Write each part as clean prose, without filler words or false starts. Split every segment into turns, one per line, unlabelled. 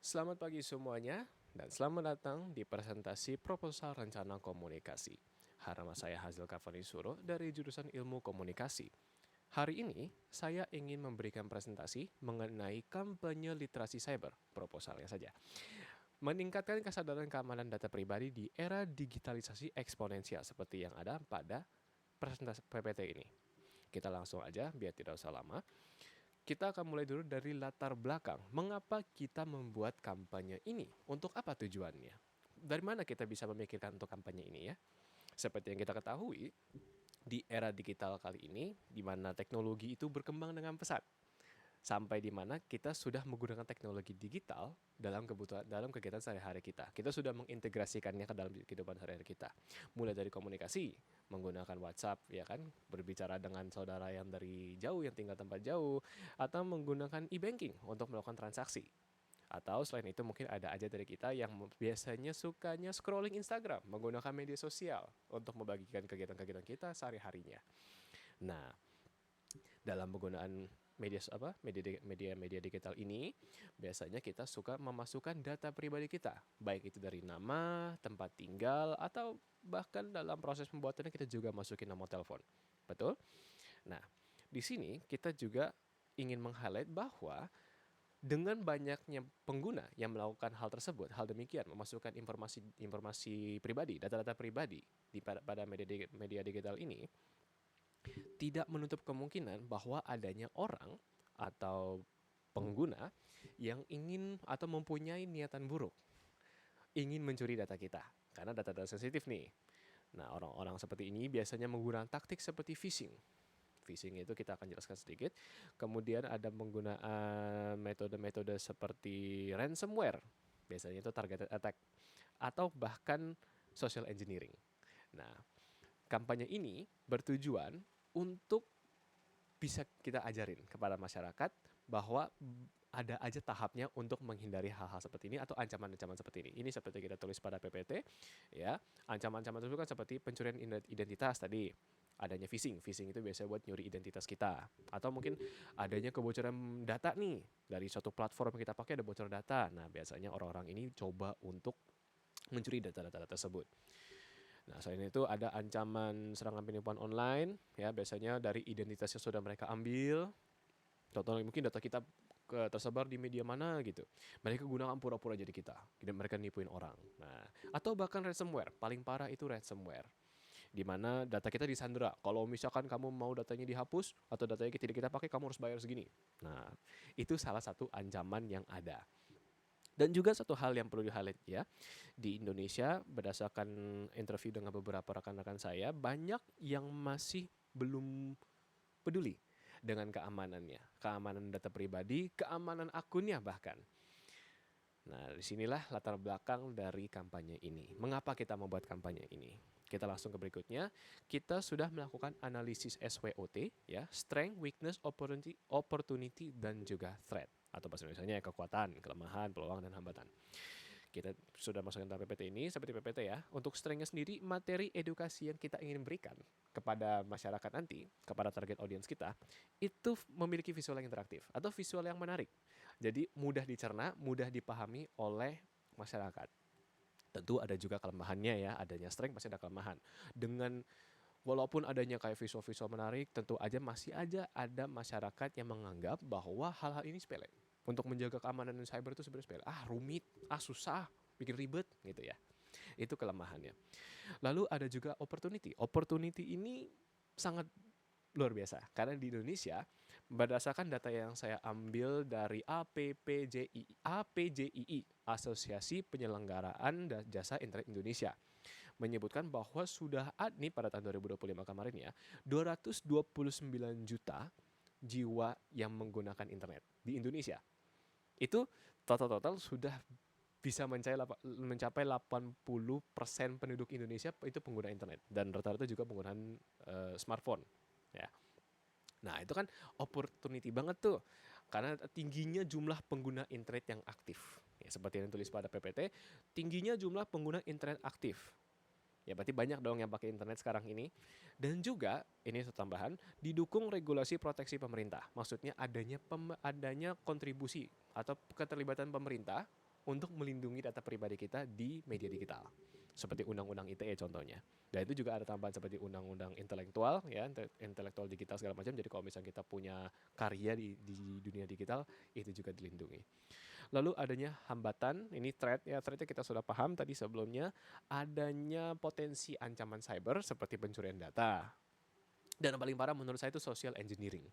Selamat pagi semuanya, dan selamat datang di presentasi proposal rencana komunikasi. Nama saya Hazil Kafani Suro dari jurusan Ilmu Komunikasi. Hari ini, saya ingin memberikan presentasi mengenai kampanye literasi cyber, proposalnya saja. Meningkatkan kesadaran keamanan data pribadi di era digitalisasi eksponensial seperti yang ada pada presentasi PPT ini. Kita langsung aja biar tidak usah lama. Kita akan mulai dulu dari latar belakang. Mengapa kita membuat kampanye ini? Untuk apa tujuannya? Dari mana kita bisa memikirkan untuk kampanye ini ya? Seperti yang kita ketahui, di era digital kali ini, di mana teknologi itu berkembang dengan pesat, sampai di mana kita sudah menggunakan teknologi digital dalam kegiatan sehari-hari kita. Kita sudah mengintegrasikannya ke dalam kehidupan sehari-hari kita. Mulai dari komunikasi, menggunakan WhatsApp, ya kan, berbicara dengan saudara yang dari jauh, yang tinggal tempat jauh, atau menggunakan e-banking untuk melakukan transaksi. Atau selain itu mungkin ada aja dari kita yang biasanya sukanya scrolling Instagram, menggunakan media sosial untuk membagikan kegiatan-kegiatan kita sehari-harinya. Nah, dalam penggunaan media digital ini biasanya kita suka memasukkan data pribadi kita, baik itu dari nama, tempat tinggal, atau bahkan dalam proses pembuatannya kita juga masukin nomor telepon. Betul? Nah, di sini kita juga ingin meng-highlight bahwa dengan banyaknya pengguna yang melakukan hal tersebut, hal demikian memasukkan informasi pribadi, data-data pribadi pada media digital ini, tidak menutup kemungkinan bahwa adanya orang atau pengguna yang ingin atau mempunyai niatan buruk, ingin mencuri data kita, karena data-data sensitif nih. Nah, orang-orang seperti ini biasanya menggunakan taktik seperti phishing. Phishing itu kita akan jelaskan sedikit. Kemudian ada penggunaan metode-metode seperti ransomware, biasanya itu targeted attack, atau bahkan social engineering. Nah, kampanye ini bertujuan untuk bisa kita ajarin kepada masyarakat bahwa ada aja tahapnya untuk menghindari hal-hal seperti ini atau ancaman-ancaman seperti ini. Ini seperti kita tulis pada PPT, ya. Ancaman-ancaman tersebut kan seperti pencurian identitas tadi, adanya phishing. Phishing itu biasanya buat nyuri identitas kita. Atau mungkin adanya kebocoran data nih, dari suatu platform yang kita pakai ada bocor data. Nah, biasanya orang-orang ini coba untuk mencuri data-data tersebut. Nah, selain itu ada ancaman serangan penipuan online, ya biasanya dari identitas yang sudah mereka ambil. Contohnya mungkin data kita tersebar di media mana gitu. Mereka gunakan pura-pura jadi kita, dan mereka nipuin orang. Nah, atau bahkan ransomware, paling parah itu ransomware, di mana data kita disandera. Kalau misalkan kamu mau datanya dihapus atau datanya tidak kita pakai, kamu harus bayar segini. Nah, itu salah satu ancaman yang ada. Dan juga satu hal yang perlu di-highlight ya, di Indonesia berdasarkan interview dengan beberapa rekan-rekan saya, banyak yang masih belum peduli dengan keamanannya, keamanan data pribadi, keamanan akunnya bahkan. Nah, disinilah latar belakang dari kampanye ini. Mengapa kita membuat kampanye ini? Kita langsung ke berikutnya. Kita sudah melakukan analisis SWOT, ya, strength, weakness, opportunity, dan juga threat. Atau bahasa Indonesia kekuatan, kelemahan, peluang, dan hambatan. Kita sudah masukkan dalam PPT ini, seperti PPT ya. Untuk strength-nya sendiri, materi edukasi yang kita ingin berikan kepada masyarakat nanti, kepada target audience kita, itu memiliki visual yang interaktif atau visual yang menarik. Jadi mudah dicerna, mudah dipahami oleh masyarakat. Tentu ada juga kelemahannya ya, adanya strength pasti ada kelemahan. Dengan walaupun adanya kayak visual-visual menarik, tentu aja masih aja ada masyarakat yang menganggap bahwa hal-hal ini sepele. Untuk menjaga keamanan cyber itu sebenarnya sepele. Ah, rumit, ah susah, bikin ribet gitu ya. Itu kelemahannya. Lalu ada juga opportunity. Opportunity ini sangat luar biasa karena di Indonesia berdasarkan data yang saya ambil dari APPJII, Asosiasi Penyelenggaraan Jasa Internet Indonesia, menyebutkan bahwa sudah ada nih pada tahun 2025 kemarin ya, 229 juta jiwa yang menggunakan internet di Indonesia. Itu total sudah bisa mencapai 80% penduduk Indonesia itu pengguna internet, dan rata-rata juga penggunaan smartphone ya. Nah, itu kan opportunity banget tuh. Karena tingginya jumlah pengguna internet yang aktif. Ya, seperti yang tulis pada PPT, tingginya jumlah pengguna internet aktif. Ya, berarti banyak dong yang pakai internet sekarang ini. Dan juga, ini satu tambahan, didukung regulasi proteksi pemerintah. Maksudnya adanya kontribusi atau keterlibatan pemerintah untuk melindungi data pribadi kita di media digital. Seperti Undang-Undang ITE contohnya. Dan itu juga ada tambahan seperti Undang-Undang Intelektual, ya, intelektual digital segala macam. Jadi kalau misalnya kita punya karya di dunia digital, itu juga dilindungi. Lalu adanya hambatan, ini threat, ya threatnya kita sudah paham tadi sebelumnya, adanya potensi ancaman cyber seperti pencurian data. Dan yang paling parah menurut saya itu social engineering.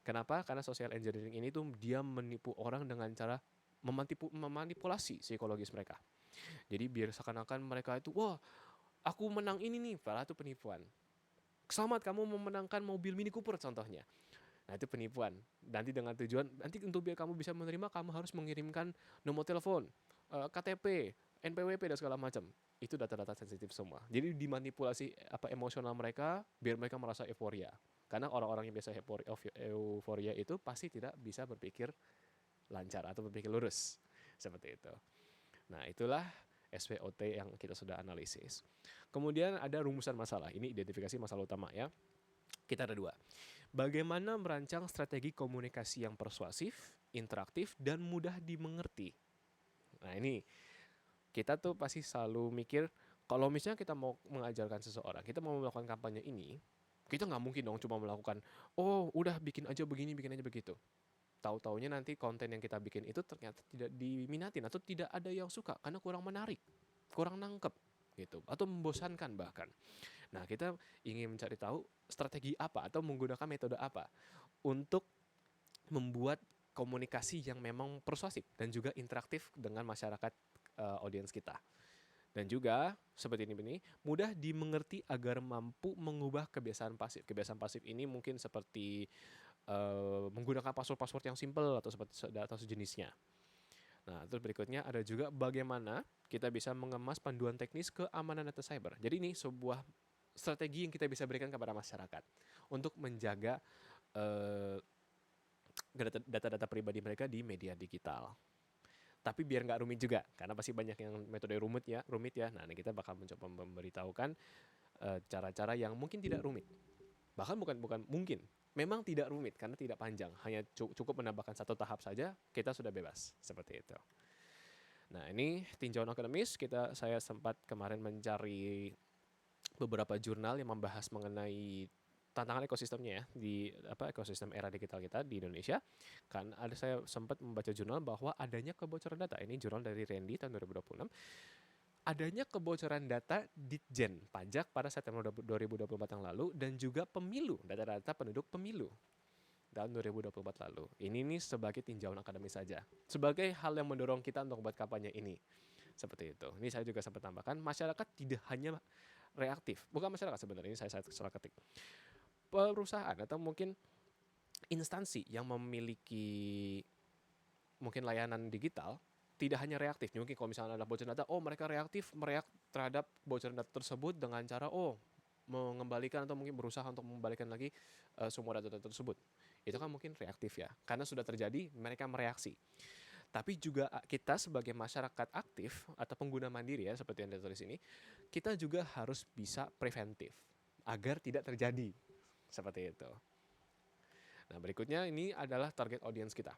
Kenapa? Karena social engineering ini tuh dia menipu orang dengan cara memanipulasi psikologis mereka. Jadi biar seakan-akan mereka itu, wah aku menang ini nih, padahal itu penipuan. Selamat kamu memenangkan mobil Mini Cooper contohnya. Nah itu penipuan. Nanti dengan tujuan, nanti untuk biar kamu bisa menerima, kamu harus mengirimkan nomor telepon, KTP, NPWP dan segala macam. Itu data-data sensitif semua. Jadi dimanipulasi emosional mereka, biar mereka merasa euforia. Karena orang-orang yang biasa euforia itu pasti tidak bisa berpikir lancar atau berpikir lurus. Seperti itu. Nah itulah SWOT yang kita sudah analisis. Kemudian ada rumusan masalah. Ini identifikasi masalah utama ya. Kita ada 2. Bagaimana merancang strategi komunikasi yang persuasif, interaktif, dan mudah dimengerti. Nah ini, kita tuh pasti selalu mikir, kalau misalnya kita mau mengajarkan seseorang, kita mau melakukan kampanye ini, kita nggak mungkin dong cuma melakukan, oh udah bikin aja begini, bikin aja begitu. Tahu-taunya nanti konten yang kita bikin itu ternyata tidak diminatin atau tidak ada yang suka karena kurang menarik, kurang nangkep gitu, atau membosankan bahkan. Nah, kita ingin mencari tahu strategi apa atau menggunakan metode apa untuk membuat komunikasi yang memang persuasif dan juga interaktif dengan masyarakat audiens kita. Dan juga seperti ini mudah dimengerti agar mampu mengubah kebiasaan pasif. Kebiasaan pasif ini mungkin seperti menggunakan password-password yang simple atau sejenisnya. Nah, terus berikutnya ada juga bagaimana kita bisa mengemas panduan teknis keamanan data cyber. Jadi ini sebuah strategi yang kita bisa berikan kepada masyarakat untuk menjaga data-data pribadi mereka di media digital. Tapi biar nggak rumit juga, karena pasti banyak yang metode rumit ya. Nah, kita bakal mencoba memberitahukan cara-cara yang mungkin tidak rumit. Bahkan bukan mungkin, memang tidak rumit karena tidak panjang, hanya cukup menambahkan 1 tahap saja, kita sudah bebas seperti itu. Nah, ini tinjauan akademis, saya sempat kemarin mencari beberapa jurnal yang membahas mengenai tantangan ekosistemnya ya di ekosistem era digital kita di Indonesia. Kan saya sempat membaca jurnal bahwa adanya kebocoran data. Ini jurnal dari Randy tahun 2026. Adanya kebocoran data Ditjen Pajak pada September 2024 yang lalu dan juga pemilu, data-data penduduk pemilu tahun 2024 lalu. Ini nih sebagai tinjauan akademis saja. Sebagai hal yang mendorong kita untuk membuat kampanye ini. Seperti itu. Ini saya juga sempat tambahkan, masyarakat tidak hanya reaktif. Bukan masyarakat sebenarnya, ini saya salah ketik. Perusahaan atau mungkin instansi yang memiliki mungkin layanan digital tidak hanya reaktif. Mungkin kalau misalnya ada bocoran data, mereka mereak terhadap bocoran data tersebut dengan cara mengembalikan atau mungkin berusaha untuk mengembalikan lagi semua data tersebut. Itu kan mungkin reaktif ya, karena sudah terjadi mereka mereaksi. Tapi juga kita sebagai masyarakat aktif atau pengguna mandiri ya, seperti yang ditulis ini, kita juga harus bisa preventif agar tidak terjadi seperti itu. Nah, berikutnya ini adalah target audiens kita.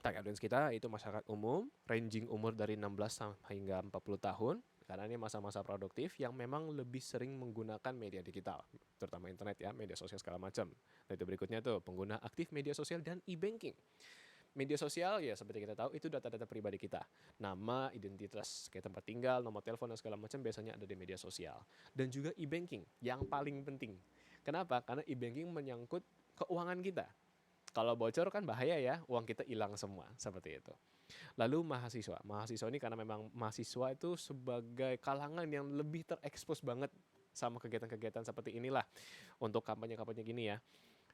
Target audiens kita itu masyarakat umum, ranging umur dari 16 hingga 40 tahun, karena ini masa-masa produktif yang memang lebih sering menggunakan media digital, terutama internet ya, media sosial segala macam. Nah, itu berikutnya tuh pengguna aktif media sosial dan e-banking. Media sosial ya seperti kita tahu itu data-data pribadi kita. Nama, identitas, kayak tempat tinggal, nomor telepon dan segala macam biasanya ada di media sosial. Dan juga e-banking yang paling penting. Kenapa? Karena e-banking menyangkut keuangan kita. Kalau bocor kan bahaya ya, uang kita hilang semua, seperti itu. Lalu mahasiswa. Mahasiswa ini karena memang mahasiswa itu sebagai kalangan yang lebih terekspos banget sama kegiatan-kegiatan seperti inilah untuk kampanye-kampanye gini ya.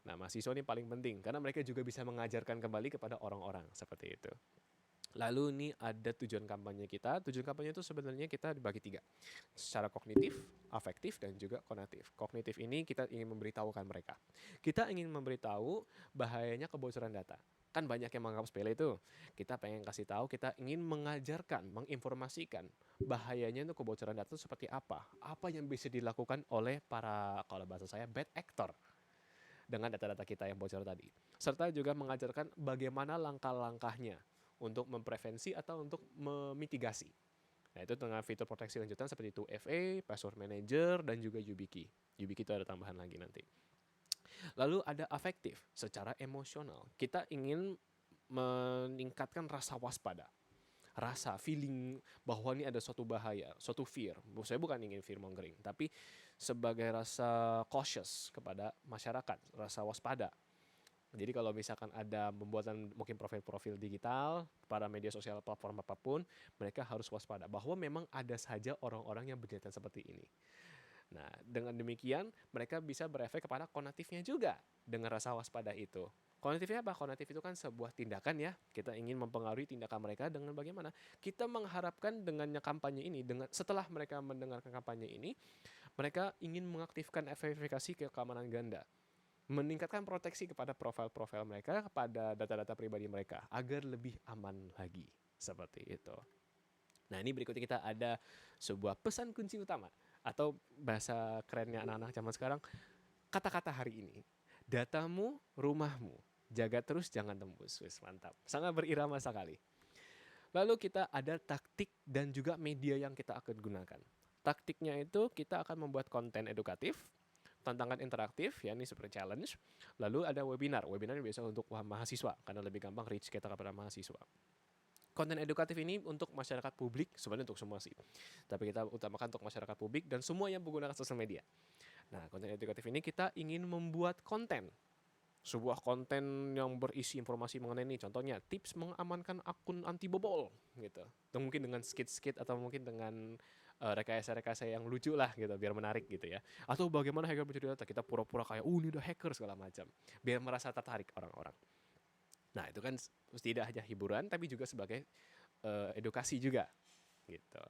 Nah, mahasiswa ini paling penting karena mereka juga bisa mengajarkan kembali kepada orang-orang seperti itu. Lalu ini ada tujuan kampanye kita. Tujuan kampanye itu sebenarnya kita dibagi 3. Secara kognitif, afektif, dan juga konatif. Kognitif ini kita ingin memberitahukan mereka. Kita ingin memberitahu bahayanya kebocoran data. Kan banyak yang menganggap sepele itu. Kita pengen kasih tahu, kita ingin mengajarkan, menginformasikan bahayanya itu kebocoran data itu seperti apa. Apa yang bisa dilakukan oleh para, kalau bahasa saya, bad actor dengan data-data kita yang bocor tadi. Serta juga mengajarkan bagaimana langkah-langkahnya untuk memprevensi atau untuk memitigasi. Nah, itu dengan fitur proteksi lanjutan seperti 2FA, password manager, dan juga YubiKey. YubiKey itu ada tambahan lagi nanti. Lalu ada afektif, secara emosional. Kita ingin meningkatkan rasa waspada, rasa feeling bahwa ini ada suatu bahaya, suatu fear. Saya bukan ingin fear mongering, tapi sebagai rasa cautious kepada masyarakat, rasa waspada. Jadi kalau misalkan ada pembuatan mungkin profil-profil digital pada media sosial platform apapun, mereka harus waspada bahwa memang ada saja orang-orang yang berniatan seperti ini. Nah, dengan demikian mereka bisa berefek kepada kognitifnya juga dengan rasa waspada itu. Kognitifnya apa? Kognitif itu kan sebuah tindakan ya. Kita ingin mempengaruhi tindakan mereka dengan bagaimana? Kita mengharapkan dengannya kampanye ini, setelah mereka mendengarkan kampanye ini, mereka ingin mengaktifkan verifikasi keamanan ganda, meningkatkan proteksi kepada profil-profil mereka, kepada data-data pribadi mereka agar lebih aman lagi. Seperti itu. Nah, ini berikutnya kita ada sebuah pesan kunci utama atau bahasa kerennya anak-anak zaman sekarang, kata-kata hari ini. Datamu, rumahmu. Jaga terus jangan tembus. Wis, mantap. Sangat berirama sekali. Lalu kita ada taktik dan juga media yang kita akan gunakan. Taktiknya itu kita akan membuat konten edukatif, tantangan interaktif, ya ini seperti challenge. Lalu ada webinar. Webinar biasa untuk mahasiswa karena lebih gampang reach kita kepada mahasiswa. Konten edukatif ini untuk masyarakat publik, sebenarnya untuk semua sih. Tapi kita utamakan untuk masyarakat publik dan semua yang menggunakan sosial media. Nah, konten edukatif ini kita ingin membuat konten. Sebuah konten yang berisi informasi mengenai ini. Contohnya, tips mengamankan akun anti bobol. Gitu. Dan mungkin dengan skit-skit atau mungkin dengan rekayasa-rekayasa yang lucu lah gitu, biar menarik gitu ya. Atau bagaimana hacker mencuri data, kita pura-pura kayak, ini udah hacker segala macam. Biar merasa tertarik orang-orang. Nah, itu kan tidak hanya hiburan tapi juga sebagai edukasi juga gitu.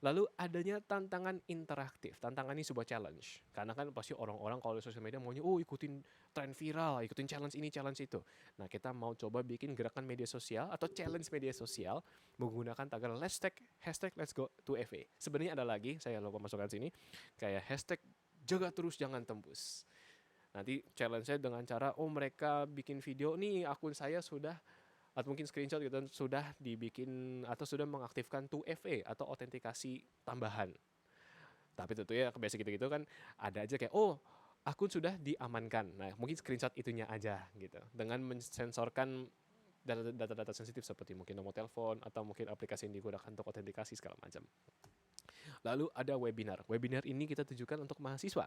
Lalu adanya tantangan interaktif. Tantangan ini sebuah challenge. Karena kan pasti orang-orang kalau di sosial media maunya ikutin tren viral, ikutin challenge ini, challenge itu. Nah, kita mau coba bikin gerakan media sosial atau challenge media sosial menggunakan tagar hashtag let's go to FA. Sebenarnya ada lagi, saya lupa masukkan sini, kayak hashtag jaga terus jangan tembus. Nanti challenge saya dengan cara, mereka bikin video nih, akun saya sudah, atau mungkin screenshot gitu, sudah dibikin atau sudah mengaktifkan 2FA atau autentikasi tambahan. Tapi tentunya biasa gitu-gitu kan ada aja kayak, akun sudah diamankan. Nah, mungkin screenshot itunya aja gitu. Dengan mensensorkan data-data sensitif seperti mungkin nomor telepon atau mungkin aplikasi yang digunakan untuk autentikasi segala macam. Lalu ada webinar. Webinar ini kita tujukan untuk mahasiswa.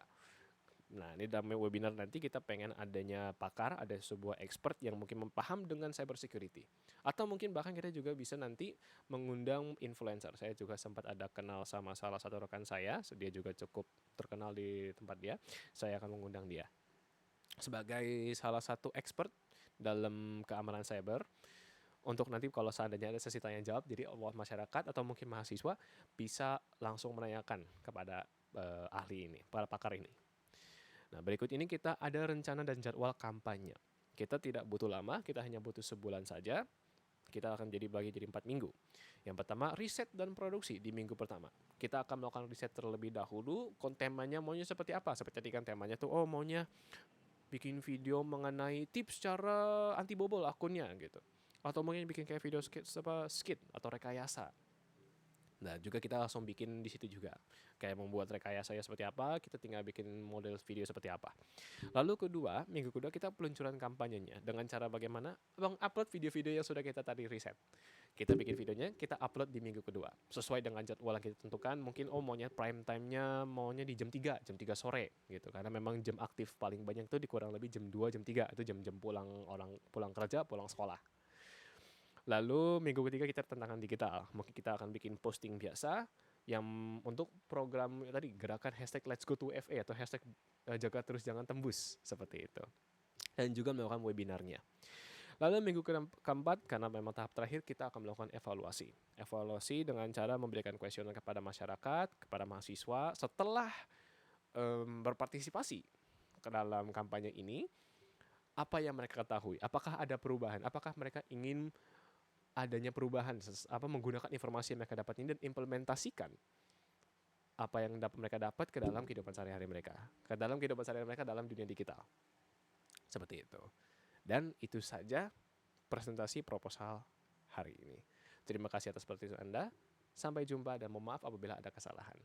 Nah, ini dalam webinar nanti kita pengen adanya pakar, ada sebuah expert yang mungkin paham dengan cyber security. Atau mungkin bahkan kita juga bisa nanti mengundang influencer. Saya juga sempat ada kenal sama salah satu rekan saya, dia juga cukup terkenal di tempat dia. Saya akan mengundang dia sebagai salah satu expert dalam keamanan cyber. Untuk nanti kalau seandainya ada sesi tanya jawab, jadi masyarakat atau mungkin mahasiswa bisa langsung menanyakan kepada ahli ini, para pakar ini. Nah, berikut ini kita ada rencana dan jadwal kampanye. Kita tidak butuh lama, kita hanya butuh sebulan saja. Kita akan bagi jadi 4 minggu. Yang pertama, riset dan produksi di minggu pertama. Kita akan melakukan riset terlebih dahulu, temanya maunya seperti apa. Seperti tadi kan temanya tuh, maunya bikin video mengenai tips cara anti bobol akunnya gitu. Atau mungkin bikin kayak video skit atau rekayasa. Nah, juga kita langsung bikin di situ juga. Kayak membuat rekayasa seperti apa, kita tinggal bikin model video seperti apa. Lalu minggu kedua kita peluncuran kampanyenya dengan cara bagaimana upload video-video yang sudah kita tadi riset. Kita bikin videonya, kita upload di minggu kedua. Sesuai dengan jadwal yang kita tentukan, mungkin maunya prime time-nya maunya di jam 3 sore gitu. Karena memang jam aktif paling banyak itu di kurang lebih jam 2, jam 3. Itu jam-jam pulang kerja, pulang sekolah. Lalu minggu ketiga kita tantangan digital. Mungkin kita akan bikin posting biasa yang untuk program tadi gerakan hashtag let's go to FA atau hashtag jaga terus jangan tembus seperti itu. Dan juga melakukan webinarnya. Lalu minggu keempat karena memang tahap terakhir kita akan melakukan evaluasi. Evaluasi dengan cara memberikan kuesioner kepada masyarakat, kepada mahasiswa setelah berpartisipasi ke dalam kampanye ini. Apa yang mereka ketahui? Apakah ada perubahan? Apakah mereka ingin adanya perubahan menggunakan informasi yang mereka dapat ini dan implementasikan apa yang mereka dapat ke dalam kehidupan sehari-hari mereka, ke dalam kehidupan sehari-hari mereka dalam dunia digital. Seperti itu. Dan itu saja presentasi proposal hari ini. Terima kasih atas perhatian Anda. Sampai jumpa dan mohon maaf apabila ada kesalahan.